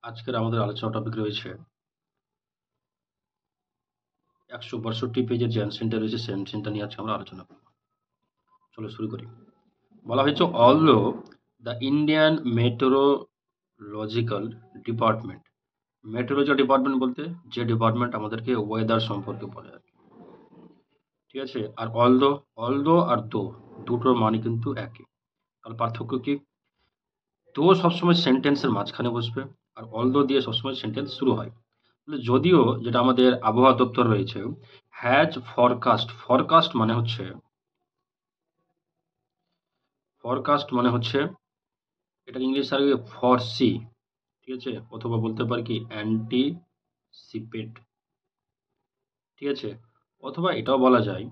আজকের আমাদের আলোচনা টপিক রয়েছে ১৬২ পেজের যে অ্যানসেনটা রয়েছে সেই অ্যানসেনটা নিয়ে আজকে আমরা আলোচনা করব। চলো শুরু করি। বলা হয়েছে although the Indian meteorological department, meteorology department বলতে যে ডিপার্টমেন্ট আমাদেরকে ওয়েদার সম্পর্কে বলে আর কি। ঠিক আছে, আর অলদো আর দুটোর মানে কিন্তু একই। তাহলে পার্থক্য কি? সবসময় সেন্টেন্সের মাঝখানে বসবে আর অলদো দিয়ে সবসময় সেন্টেন্স শুরু হয়। যদিও যেটা আমাদের আবহাওয়া দপ্তর রয়েছে হ্যাজ ফরকাস্ট, ফরকাস্ট মানে হচ্ছে এটা ইংলিশ আর ফরসি, ঠিক আছে, অথবা বলতে পারি কি অ্যান্টিসিপেট, ঠিক আছে, অথবা এটাও বলা যায়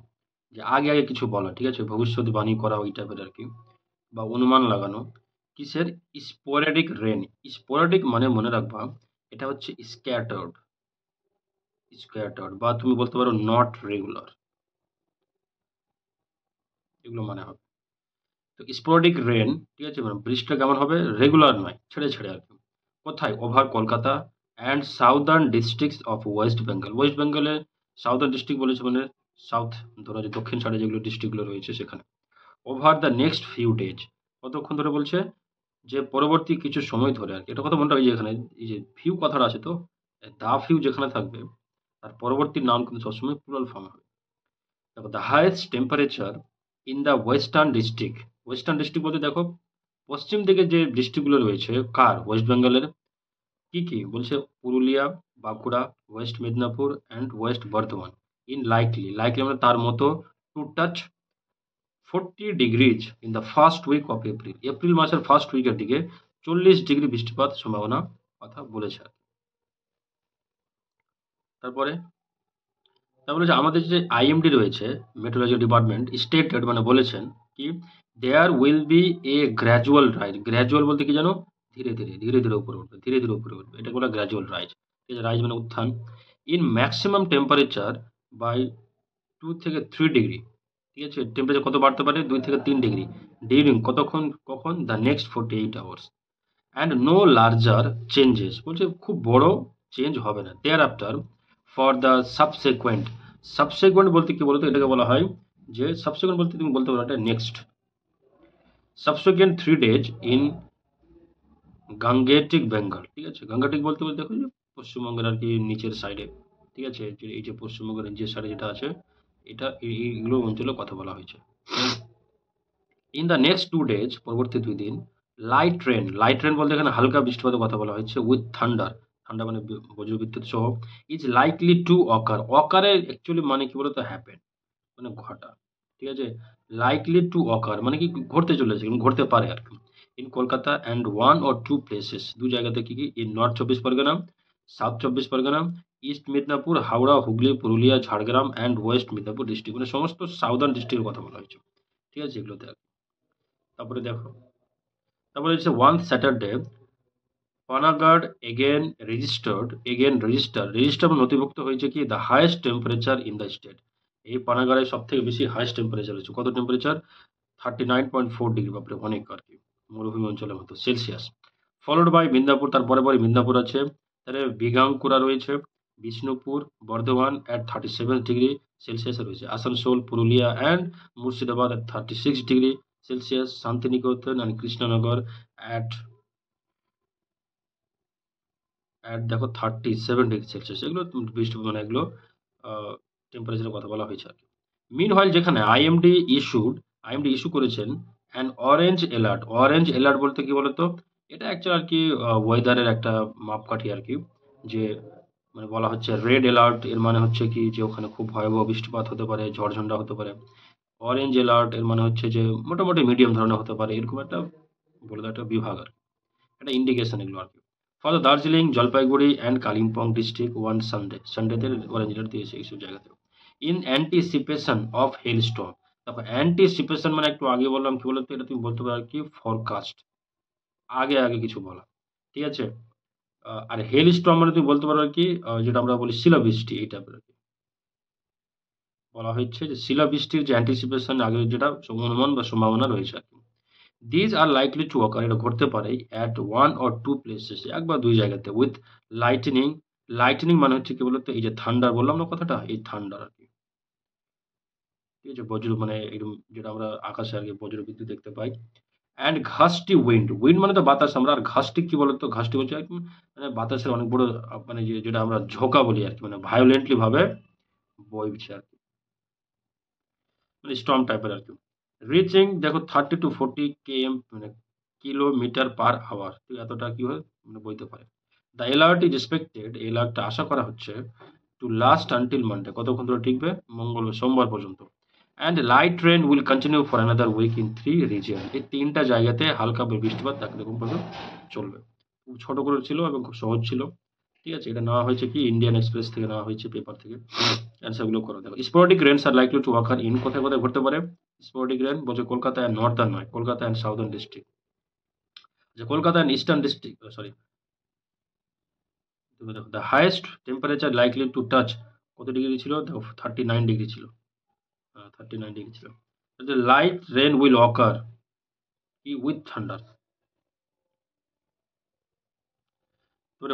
যে আগে আগে কিছু বলা, ঠিক আছে, ভবিষ্যৎবাণী করা ওই টাইপের আর কি, বা অনুমান লাগানো। কিসের? Sporadic rain. স্পোরেডিক মানে মনে রাখবা এটা হচ্ছে স্ক্যাটার্ড বা তুমি বলতে পারো নট রেগুলার, এগুলো মানে হবে। তো স্পোরেডিক রেন, ঠিক আছে, মানে বৃষ্টিটা কেমন হবে? রেগুলার নয়, ছেড়ে ছেড়ে আর কি। কোথায়? Over Kolkata and southern districts of West Bengal. West বেঙ্গলে সাউদার্ন ডিস্ট্রিক্ট বলেছে মানে সাউথ, ধরো যে দক্ষিণ সাইডে যেগুলো ডিস্ট্রিক্টগুলো রয়েছে সেখানে। Over the next few days, কতক্ষণ ধরে বলছে? যে পরবর্তী কিছু সময় ধরে আর কি। এটা কথা মনে রাখি যে এখানে এই যে ফিউ কথাটা আছে, তো দা ফিউ যেখানে থাকবে তার পরবর্তী নাম কিন্তু সবসময় প্লুরাল ফর্ম হবে। দেখো the highest temperature in the western district বলতে দেখো পশ্চিম দিকে যে ডিস্ট্রিক্টগুলো রয়েছে কার? ওয়েস্ট বেঙ্গলের। কি কি বলছে? Purulia, Bankura, west Medinipur and west Bardhaman. In likely মানে তার মতো, to touch 40 degrees in the first week of April. April মাসের ফার্স্ট উইকের দিকে 40 ডিগ্রি বৃষ্টিপাত সম্ভাবনা কথা বলেছে। তারপরে তারপরে যে আমাদের যে আইএমডি রয়েছে, মেট্রোলজি ডিপার্টমেন্ট, স্টেটেড মানে বলেছেন কি there will be a gradual rise. Gradual বলতে কি জানো? ধীরে ধীরে উপরে উঠবে, ধীরে ধীরে উপরে উঠবে, এটা বলা গ্র্যাজুয়াল রাইজ। ঠিক আছে, রাইজ মানে উত্থান। ইন ম্যাক্সিমাম টেম্পারেচার বাই 2 থেকে 3 ডিগ্রি। ঠিক আছে, টেম্পারেচার কত বাড়তে পারে? 2 থেকে 3 ডিগ্রি ডিউরিং কতক্ষণ, কখন? The next 48 hours. And no larger changes, বলছে খুব বড় চেঞ্জ হবে না। Thereafter for the subsequent বলতে কি বলতো? এটাকে বলা হয় যে সাবসেকুয়েন্ট বলতে তুমি বলতে পারো এটা next. Subsequent 3 days in Gangetic Bengal. ঠিক আছে, গাঙ্গেটিক বলতে বলতে দেখো যে পশ্চিমবঙ্গের আর কি নিচের সাইডে, ঠিক আছে, যে এই যে পশ্চিমবঙ্গের নিচের সাইডে যেটা আছে এটা এইগুলো অঞ্চলে কথা বলা হয়েছে। ইন দ্য নেক্সট 2 ডেজ, পরবর্তী 2 দিন, লাইট রেন বলতে এখানে হালকা বৃষ্টিপাতের কথা বলা হয়েছে। উইথ থান্ডার, ঠান্ডা মানে বজ্রবিদ্যুৎ সহ। ইজ লাইকলি টু অকারের অ্যাকচুয়ালি মানে কি বলতো? হ্যাপেন মানে ঘটা। ঠিক আছে, লাইকলি টু অকার মানে কি ঘটতে চলেছে, ঘটতে পারে আর কি। In Kolkata and 1 or 2 places, দু জায়গাতে কি কি? In north 24 Pargana, south 24 Pargana, east Medinipur, Howrah, Hooghly, Purulia, Jhargram and West Medinipur district, মানে সমস্ত সাউদার্ন ডিস্ট্রিক্টের কথা বলা হয়েছে। ঠিক আছে, এগুলোতে আর কি। তারপরে দেখো, তারপরে হচ্ছে ওয়ান স্যাটারডে পানাগড় রেজিস্টার নথিভুক্ত হয়েছে কি? The highest temperature in the state. এই পানাগড়ে সব থেকে বেশি হাইয়েস্ট টেম্পারেচার হচ্ছে। কত টেম্পারেচার? 39.4 ডিগ্রি, বাপরে অনেক আর কি, মরুভূমি অঞ্চলের মতো, সেলসিয়াস। ফলোড বাই মিদনাপুর, তারপরে পরে মিদনাপুর আছে। তাহলে বিগাংকুড়া রয়েছে, বিষ্ণুপুর, বর্ধমান অ্যাট 37 ডিগ্রি সেলসিয়াসে রয়েছে। Asansol, Purulia and Murshidabad at 36 degree Celsius. Santiniketan and Krishnanagar at দেখো 37 ডিগ্রি সেলসিয়াস। এগুলো বৃষ্টি মানে এগুলো টেম্পারেচারের কথা বলা হয়েছে আর কি। মিন হোয়াইল যেখানে আইএমডি ইস্যু করেছেন অ্যান অরেঞ্জ অ্যালার্ট বলতে কি বলতো? এটা অ্যাকচুয়ালি আর কি ওয়েদারের একটা মাপকাঠি আর কি। যে মানে বলা হচ্ছে রেড অ্যালার্ট এর মানে হচ্ছে কি যে ওখানে খুব ভয়াবহ বৃষ্টিপাত হতে পারে, ঝড়ঝন্ডা হতে পারে। অরেঞ্জ অ্যালার্ট এর মানে হচ্ছে যে মোটামুটি মিডিয়াম ধরনের হতে পারে, এরকম একটা বলে দেওয়া একটা বিভাগ আর কি, একটা ইন্ডিকেশন এগুলো আর কি। For the Darjeeling, Jalpaiguri and Kalimpong district one সানডেতে অরেঞ্জ অ্যালার্ট দিয়েছে এইসব জায়গাতে। In anticipation of hail storm. দেখো অ্যান্টিসিপেশন মানে একটু আগে বললাম কি বলতো? এটা তুমি বলতে পারো কি ফরকাস্ট, আগে আগে কিছু বলা। ঠিক আছে, আর হেল স্টর্ম মানে তুমি বলতে পারো কি যেটা আমরা বলি শিলাবৃষ্টি, এই টাইপের আর কি। বলা হচ্ছে যে শিলাবৃষ্টির যে অ্যান্টিসিপেশন আগে যেটা অনুমান বা সম্ভাবনা রয়েছে আর কি। These are likely to occur, এটা ঘটতে পারে at one or two places, এক বা দুই জায়গাতে, উইথ লাইটনিং। লাইটনিং মানে হচ্ছে কি বলতো, এই যে থান্ডার বললাম না কথাটা, এই থান্ডার আর কি। ঠিক আছে, বজ্র মানে এরকম যেটা আমরা আকাশে আর কি বজ্র বিদ্যুৎ দেখতে পাই। অ্যান্ড ঘাসটি উইন্ড, উইন্ড মানে তো বাতাস, আমরা আর ঘাসটি কি বলতো, ঘাসটি বলছে একদম মানে বাতাসের অনেক বড় মানে যেটা আমরা ঝোঁকা বলি আর কি, মানে ভায়োলেন্টলি ভাবে বইছে আর কি, মানে স্টর্ম টাইপের আর কি। রিচিং দেখো 30 to 40 km মানে কিলোমিটার পার আওয়ার, ঠিক এতটা কি হয় মানে বইতে পারে। দ্য এলার্ট ইজ এক্সপেক্টেড, এই এলার্টটা আশা করা হচ্ছে টু লাস্ট আনটিল মানডে, কতক্ষণ ধরে টিকবে, সোমবার পর্যন্ত। And light rain will continue for another week in 3 region, এই 3টা জায়গাতে হালকা বৃষ্টিপাত দেখুন পর্যন্ত চলবে। খুব ছোট করে ছিল এবং খুব সহজ ছিল। ঠিক আছে, এটা নেওয়া হয়েছে কি ইন্ডিয়ান এক্সপ্রেস থেকে নেওয়া হয়েছে, পেপার থেকে। অ্যান্সার গুলো করো দেখো। Sporadic rains are likely to occur in, কোথায় কোথায় ঘটতে পারে। স্পোর্টিক রেন বলছে কলকাতা অ্যান্ড নর্দার্ন নয়, কলকাতা অ্যান্ড সাউদার্ন ডিস্ট্রিক্ট। যে Kolkata and eastern district, sorry. দেখো the highest temperature likely to touch, কত ডিগ্রি ছিল দেখো, 39 ডিগ্রি ছিল। 39 ডিগ্রি ছিল। লাইট রেন উইল অকার কি with thunder,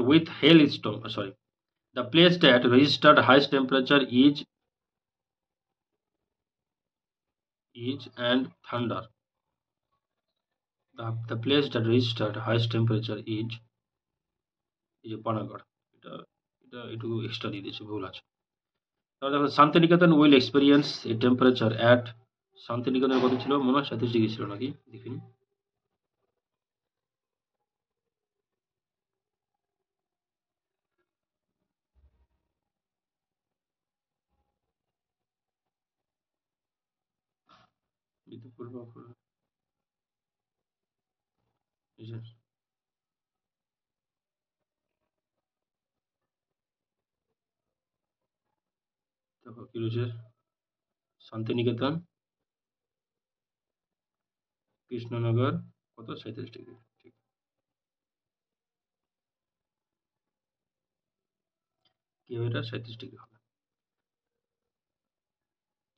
with hailstorm, sorry. The place that registered highest temperature is and thunder, the place that registered highest temperature is, এই যে পানাগড়, এটা এটা একটু এক্সট্রা দিয়ে দিয়েছে, ভুল আছে। তারপর দেখো Santiniketan will experience a temperature at, শান্তিনিকেতনের কত ছিল মনে হয়, 37 ডিগ্রি ছিল নাকি, দেখিনি। বিদ্যুৎ এই যে দেখো কি রয়েছে, শান্তিনিকেতন, কৃষ্ণনগর, কত 37 ডিগ্রি, ঠিক। কি হবে এটা, 37 ডিগ্রি হবে।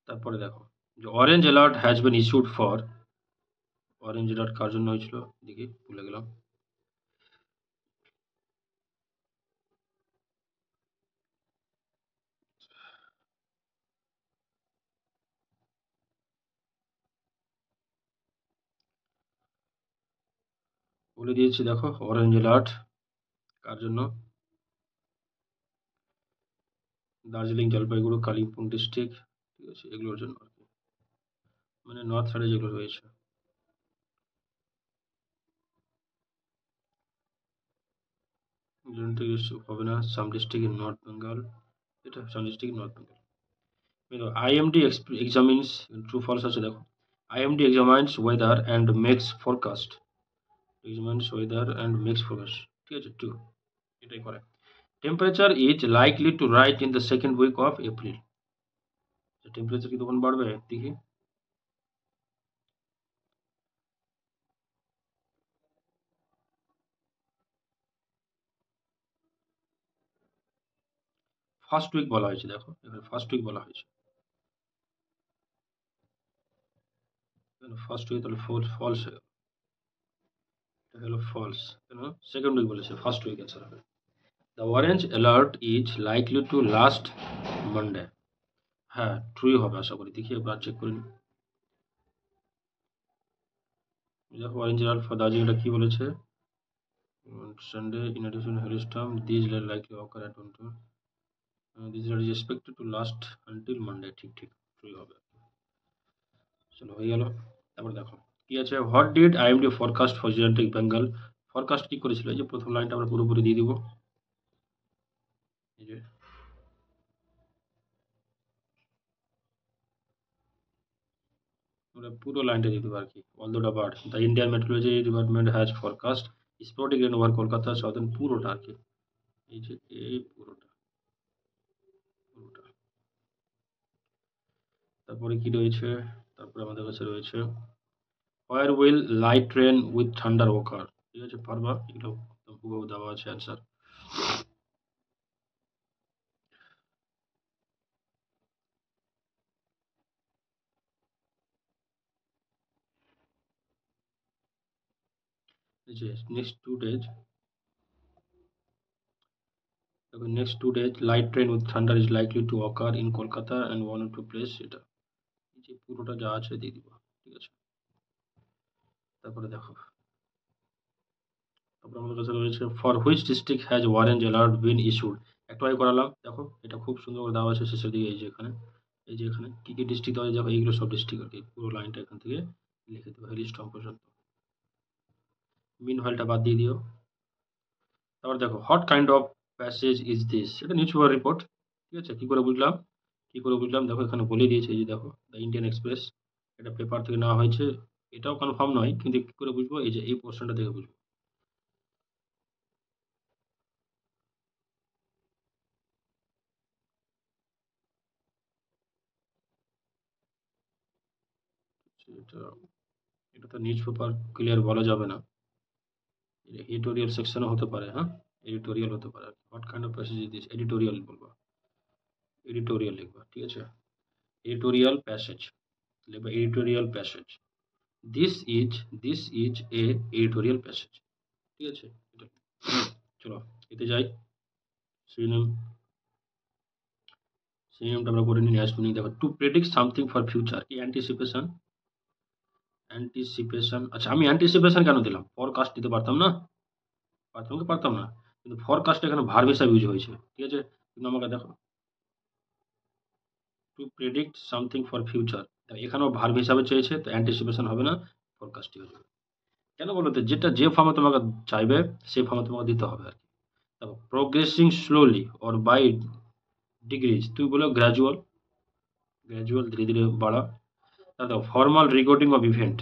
তারপরে দেখো যে orange alert has been issued for, orange alert কার জন্য হয়েছিল দেখি, ভুলে গেলাম। বলে দিয়েছি দেখো, অরেঞ্জ অ্যালার্ট কার জন্য, দার্জিলিং, জলপাইগুড়ি, কালিম্পং ডিস্ট্রিক্ট, ঠিক আছে, এগুলোর জন্য আর কি, মানে নর্থ সাইডে যেগুলো রয়েছে। হবে না, some district in north Bengal, এটা some district in north Bengal. দেখো আইএমডি এক্সামিনস, ট্রু ফলস আছে দেখো। IMD examines weather and makes forecast, examines weather and makes forecast, ঠিক আছে, ট্রু, এটাই করে। Temperature is likely to rise in the second week of April, temperature কি তখন বাড়বে দেখি। ফার্স্ট উইক বলা হয়েছে দেখো, এখানে ফার্স্ট উইক বলা হয়েছে, ফার্স্ট উইক তাহলে ফলস, এটা হলো ফলস, কেন সেকেন্ড উইক বলেছে, ফার্স্ট উইক অ্যান্সার হবে। The orange alert is likely to last Monday, হ্যাঁ ট্রুই হবে আশা করি, দেখি একবার চেক করে নিই। দেখো অরেঞ্জ অ্যালার্ট ফর দার্জিলিং এটা কি বলেছে, Sunday in addition hailstorm these likely occur at these is expected to last until Monday, ঠিক ঠিক ট্রুই হবে। চলো হয়ে গেল। তারপর দেখো কি আছে, what did IMD forecast for geologic Bengal, forecast কি করেছিল, এই যে প্রথম লাইনটা আমরা পুরোপুরি দিয়ে দিব, এই যে আমরা পুরো লাইনটা দিয়ে দেবো আর কি। Although the bird the Indian meteorology department has forecast sporting rain over Kolkata southern, পুরোটা আর কি, এই যে এই পুরোটা, পুরোটা। তারপরে কি রয়েছে, তারপরে আমাদের কাছে রয়েছে where will light rain with thunder occur, ঠিক আছে, পারবা এগুলো হুবহু দেওয়া আছে অ্যান্সার। এই যে নেক্সট 2 ডেজ, দেখো next 2 days light train with thunder is likely to occur in Kolkata and one or two place. এটা এই যে পুরোটা যা আছে দিয়ে দিব, ঠিক আছে। তারপরে দেখো, তারপরে আমাদের কাছে রয়েছে for which district has orange alert been issued. একটু আগে করালাম, দেখো এটা খুব সুন্দর করে দেওয়া আছে শেষের দিকে। এই যে এখানে, এই যে এখানে কি কি ডিস্ট্রিক্ট দেওয়া আছে দেখো, এইগুলো সব ডিস্ট্রিক্ট আর কি। পুরো লাইনটা এখান থেকে লিখে দেবো হেলিস্টন পর্যন্ত, মিন হলটা বাদ দিয়ে দিও। তারপর দেখো what kind of passage is this, এটা নিউজ পেপার রিপোর্ট, ঠিক আছে। কি করে বুঝলাম, কি করে বুঝলাম দেখো এখানে বলে দিয়েছে। এই যে দেখো দ্য ইন্ডিয়ান এক্সপ্রেস, এটা পেপার থেকে নেওয়া হয়েছে। এটাও কনফার্ম নয়, কিন্তু কি করে বুঝবো, এই যে এই পোর্শনটা দেখে বুঝবো। এটা এটা তো নিউজ পেপার ক্লিয়ার বলা যাবে না, এডিটোরিয়াল সেকশনও হতে পারে, হ্যাঁ এডিটোরিয়াল হতে পারে। What kind of passage is this, editorial বলবো, এডিটোরিয়াল লিখবা, ঠিক আছে। এডিটোরিয়াল প্যাসেজ লিখবা, editorial passage. This is, this is a editorial passage, ঠিক আছে। এটা চলো এতে যাই। সিনোনিম, সিনোনিমটা আমরা করে নিই। অ্যাজ মিনিং দেখো to predict something for future, কি অ্যান্টিসিপেশন, অ্যান্টিসিপেশন। আচ্ছা আমি অ্যান্টিসিপেশন কেন দিলাম, ফরকাস্ট দিতে পারতাম না, পারতাম কি পারতাম না, কিন্তু ফরকাস্ট এখানে ভার্ব হিসাবে ইউজ হয়েছে, ঠিক আছে। কিন্তু আমাকে দেখো to predict something for future, এখানেও ভার্ব হিসাবে চেয়েছে, তো অ্যান্টিসিপেশন হবে না, ফরকাস্টই হয়ে যাবে। কেন বলো তো, যেটা যে ফর্মে তোমাকে চাইবে সেই ফর্মে তোমাকে দিতে হবে আর কি। দেখো progressing slowly or by degrees, তুমি বলো গ্র্যাজুয়াল, গ্র্যাজুয়াল ধীরে ধীরে বাড়া। তারপর দেখো ফর্মাল রেকর্ডিং অফ ইভেন্ট,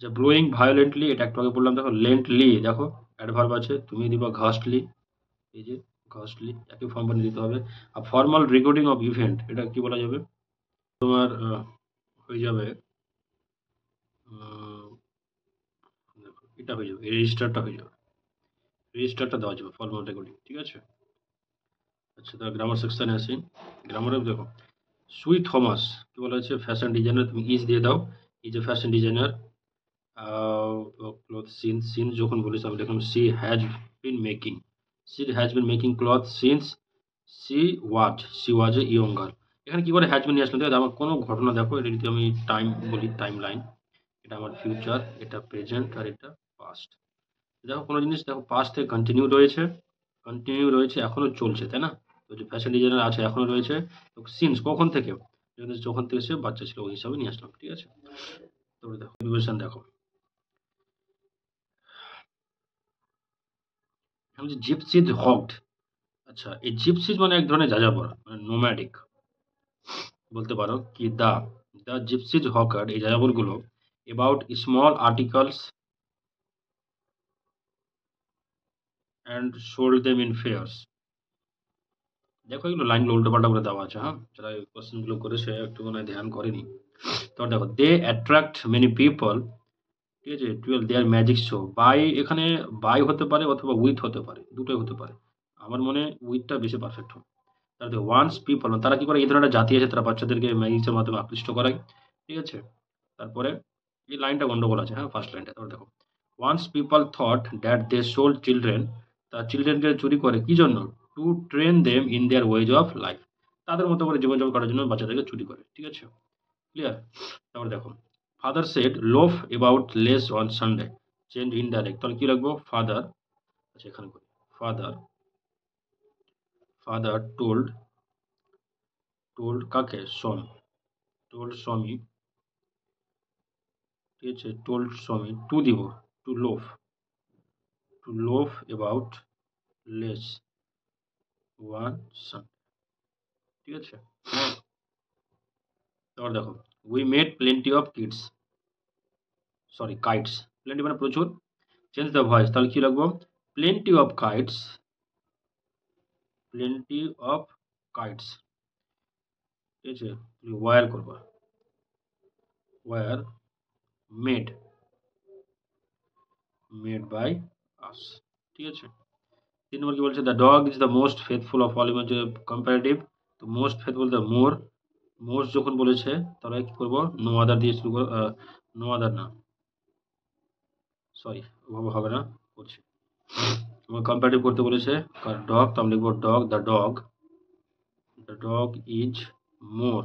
যে ব্লোয়িং ভায়োলেন্টলি, এটা একটু আগে বললাম। দেখো লেন্টলি, দেখো অ্যাডভার্ব আছে, তুমি দিবা ঘাস্টলি, এই যে ঘাস্টলি, একই ফর্ম বানিয়ে দিতে হবে। আর ফর্মাল রেকর্ডিং অফ ইভেন্ট, এটা কি বলা যাবে তোমার, হয়ে যাবে উম, দেখো, এটা হয়ে যাবে, রেজিস্টারটা হয়ে যাবে, রেজিস্টারটা দেওয়া যাবে ফর্মাল রেকর্ডিং, ঠিক আছে। আচ্ছা তাহলে গ্রামার সেকশনে আসি। গ্রামারে দেখো সুই থমাস কি বলা হয়েছে, ফ্যাশন ডিজাইনার, তুমি ইজ দিয়ে দাও। Is a fashion designer. Cloth since, since যখন বলেছে আমি দেখলাম she has been making, she has been making cloth since she was a young girl. এখানে কি করে হ্যাজ বিন নিয়ে আসলাম, দেখো আমার কোনো ঘটনা, দেখো এটা যদি আমি টাইম বলি, টাইম লাইন, এটা আমার ফিউচার, এটা প্রেজেন্ট, আর এটা পাস্ট। দেখো কোনো জিনিস দেখো পাস্ট থেকে কন্টিনিউ রয়েছে, কন্টিনিউ রয়েছে, এখনো চলছে, তাই না। তো যে ফ্যাশন ডিজাইনার আছে এখনো রয়েছে, তো সিন্স কখন থেকে, যখন থেকে সে বাচ্চা ছিল ওই হিসাবে নিয়ে আসলাম, ঠিক আছে। তারপরে দেখো প্রিপারেশন দেখো, এখন যে জিপসিজ হকড, আচ্ছা এই জিপসিজ মানে এক ধরনের যাযাবর, মানে নোম্যাডিক বলতে পারো। কি দা, দ্য জিপসিজ হকার, এই যাযাবরগুলো about small articles and sold them in fairs. দেখো এগুলো লাইনগুলো উল্টোপাল্টা করে দেওয়া আছে, হ্যাঁ যারা এই কোশ্চেনগুলো করেছে একটু মনে হয় ধ্যান করেনি। তো দেখো দে অ্যাট্রাক্ট মেনি পিপল, ঠিক আছে, twelve there magic show. By, এখানে বাই হতে পারে অথবা উইথ হতে পারে, দুটোই হতে পারে। আমার মনে হয় উইথটা বেশি পারফেক্ট হবে। তাহলে ওয়ান্স পিপল, তারা কি করে, এই ধরনের একটা জাতি আছে তারা বাচ্চাদেরকে ম্যাজিক্সের মাধ্যমে আকৃষ্ট করায়, ঠিক আছে। তারপরে এই লাইনটা গন্ডগোল আছে, হ্যাঁ ফার্স্ট লাইনটা। তারপর দেখো once people thought that they sold children, তারা চিলড্রেনকে চুরি করে কি জন্য, to train them in their ways of life, তাদের মতো করে জীবনযাপন করার জন্য বাচ্চাদেরকে চুরি করে, ঠিক আছে, ক্লিয়ার। তারপর দেখো father said loaf about less on Sunday, change indirect, তাহলে কি রাখবো ফাদার, আচ্ছা এখানে করি ফাদার, ফাদার টোল্ড, টোল্ড কাকে, সন, টোল্ড স্বামী, ঠিক আছে, told Swami to dive, to loaf, to loaf about less one sun, ঠিক আছে। তারপর দেখো we made plenty of kids, sorry kites, plenty মানে প্রচুর, চেঞ্জ দ্য ভয়েস, তাহলে কি রাখবো plenty of kites, plenty of kites, ঠিক আছে। ওয়ার করবা, were made, made by us, ঠিক আছে। 3 নম্বর কি বলছে, the dog is the most faithful of all, image comparative, তো most faithful the more, most যখন বলেছে তাহলে কি করবো নো আদার দিয়ে শুরু করবো, নো আদার না, সরি, ওভাবে হবে না, করছি। কম্পারেটিভ করতে বলেছে ডগ, তো আমি লিখবো dog, the dog is more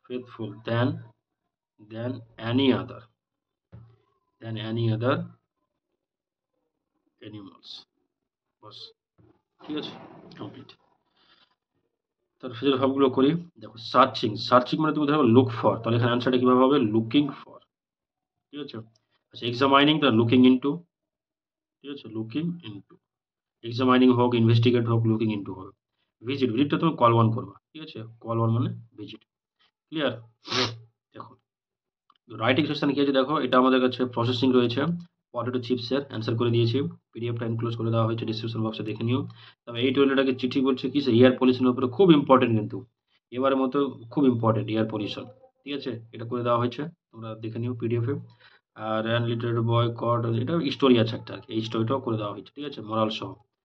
faithful than any other animals. বাস, ঠিক আছে, কমপ্লিট। তার ফিচার সবগুলো করি। দেখো সার্চিং মানে তুমি ধরো লুক ফর, তাহলে এখানে অ্যান্সারটা কিভাবে হবে, লুকিং ফর, ঠিক আছে। আচ্ছা, এক্সামাইনিং তাহলে লুকিং ইনটু, ঠিক আছে, লুকিং ইনটু। এক্সামাইনিং হোক, ইনভেস্টিগেট হোক, লুকিং ইনটু হবে। ভিজিটটা তুমি কল ওয়ান করবা, ঠিক আছে, কল ওয়ান মানে ভিজিট। ক্লিয়ার? দেখো রাইটিং সেকশনে কি আছে দেখো, এটা আমাদের কাছে প্রসেসিং রয়েছে। পটেটো চিপসের অ্যান্সার করে দিয়েছি, পিডিএফটা ইনক্লোজ করে দেওয়া হয়েছে, ডিসক্রিপশন বক্সে দেখে নিও। তবে এই টয়লেটাকে চিঠি বলছে কি, এয়ার পলিউশনের উপরে খুব ইম্পর্টেন্ট, কিন্তু এবারের মতো খুব ইম্পর্টেন্ট এয়ার পলিউশন, ঠিক আছে, এটা করে দেওয়া হয়েছে, তোমরা দেখে নিও পিডিএফে। আর অ্যান লিটল বয় কট, এটা স্টোরি আছে একটা আর কি, এই স্টোরিটাও করে দেওয়া হয়েছে, ঠিক আছে, মোরাল সহ।